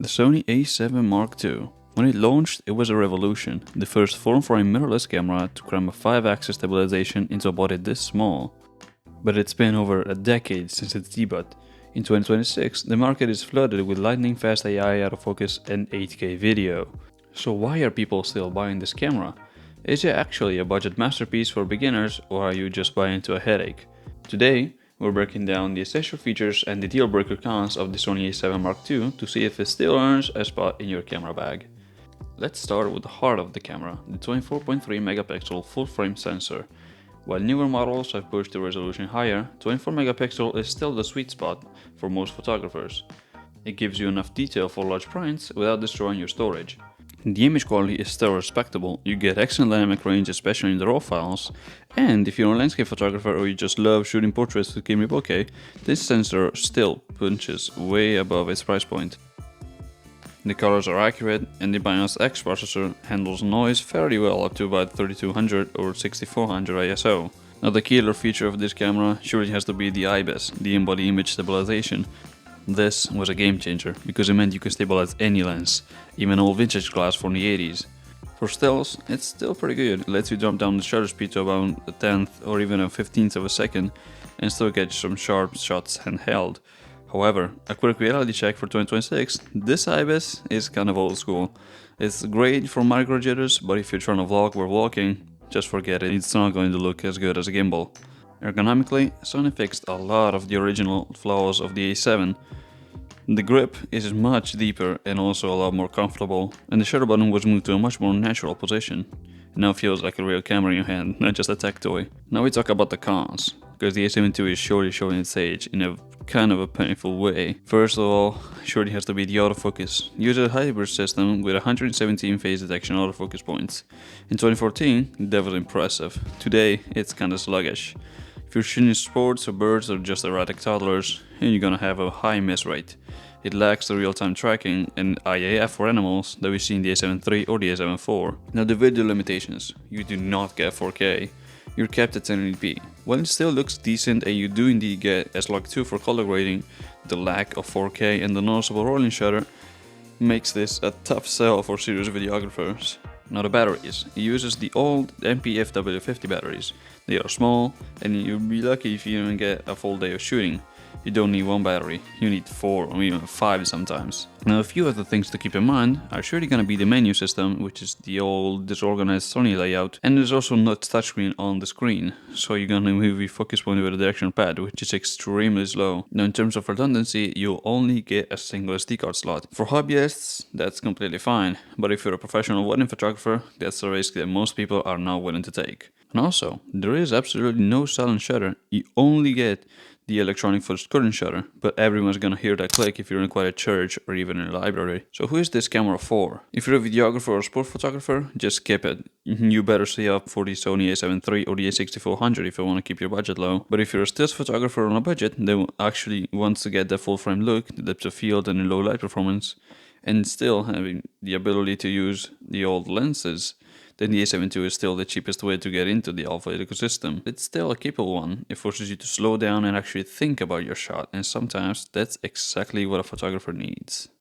The Sony A7 II. When it launched, it was a revolution, the first full-frame mirrorless camera to cram a 5-axis stabilization into a body this small. But it's been over a decade since its debut. In 2026, the market is flooded with lightning-fast AI autofocus and 8K video. So why are people still buying this camera? Is it actually a budget masterpiece for beginners, or are you just buying into a headache? Today, we're breaking down the essential features and the deal-breaker cons of the Sony A7 II to see if it still earns a spot in your camera bag. Let's start with the heart of the camera, the 24.3 megapixel full-frame sensor. While newer models have pushed the resolution higher, 24 megapixel is still the sweet spot for most photographers. It gives you enough detail for large prints without destroying your storage. The image quality is still respectable, you get excellent dynamic range especially in the RAW files, and if you're a landscape photographer or you just love shooting portraits with camera bokeh, this sensor still punches way above its price point. The colors are accurate, and the BIOS X processor handles noise fairly well up to about 3200 or 6400 ISO. Now the killer feature of this camera surely has to be the IBIS, the in-body image stabilization. This was a game changer, because it meant you could stabilize any lens, even old vintage glass from the 80s. For stills, it's still pretty good. It lets you drop down the shutter speed to about a tenth or even a 15th of a second and still get some sharp shots handheld. However, a quick reality check for 2026, this IBIS is kind of old school. It's great for micro jitters, but if you're trying to vlog while walking, just forget it, it's not going to look as good as a gimbal. Ergonomically, Sony fixed a lot of the original flaws of the A7. The grip is much deeper and also a lot more comfortable, and the shutter button was moved to a much more natural position. It now feels like a real camera in your hand, not just a tech toy. Now we talk about the cons, because the A7 II is surely showing its age in a kind of a painful way. First of all, surely has to be the autofocus. It uses a hybrid system with 117 phase detection autofocus points. In 2014, that was impressive. Today, it's kinda sluggish. If you're shooting sports or birds or just erratic toddlers, you're gonna have a high miss rate. It lacks the real-time tracking and IAF for animals that we see in the A7 III or the A7 IV. Now the video limitations. You do not get 4K. You're capped at 1080p. While it still looks decent and you do indeed get S-Log2 for color grading, the lack of 4K and the noticeable rolling shutter makes this a tough sell for serious videographers. Now the batteries. It uses the old MPFW50 batteries. They are small and you'll be lucky if you even get a full day of shooting. You don't need one battery, you need 4 or even 5 sometimes. Now a few other things to keep in mind are surely gonna be the menu system, which is the old disorganized Sony layout, and there's also no touchscreen on the screen, so you're gonna move your focus point with a directional pad, which is extremely slow. Now in terms of redundancy, you'll only get a single SD card slot. For hobbyists, that's completely fine, but if you're a professional wedding photographer, that's a risk that most people are not willing to take. And also, there is absolutely no silent shutter, you only get the electronic first current shutter, but everyone's gonna hear that click if you're in quite a church or even in a library. So who is this camera for? If you're a videographer or sport photographer, just skip it. You better stay up for the Sony A7 III or the A6400 if you want to keep your budget low. But if you're a stills photographer on a budget that actually wants to get the full frame look, the depth of field and the low light performance, and still having the ability to use the old lenses, then the A7 II is still the cheapest way to get into the alpha ecosystem. It's still a capable one. It forces you to slow down and actually think about your shot, and sometimes that's exactly what a photographer needs.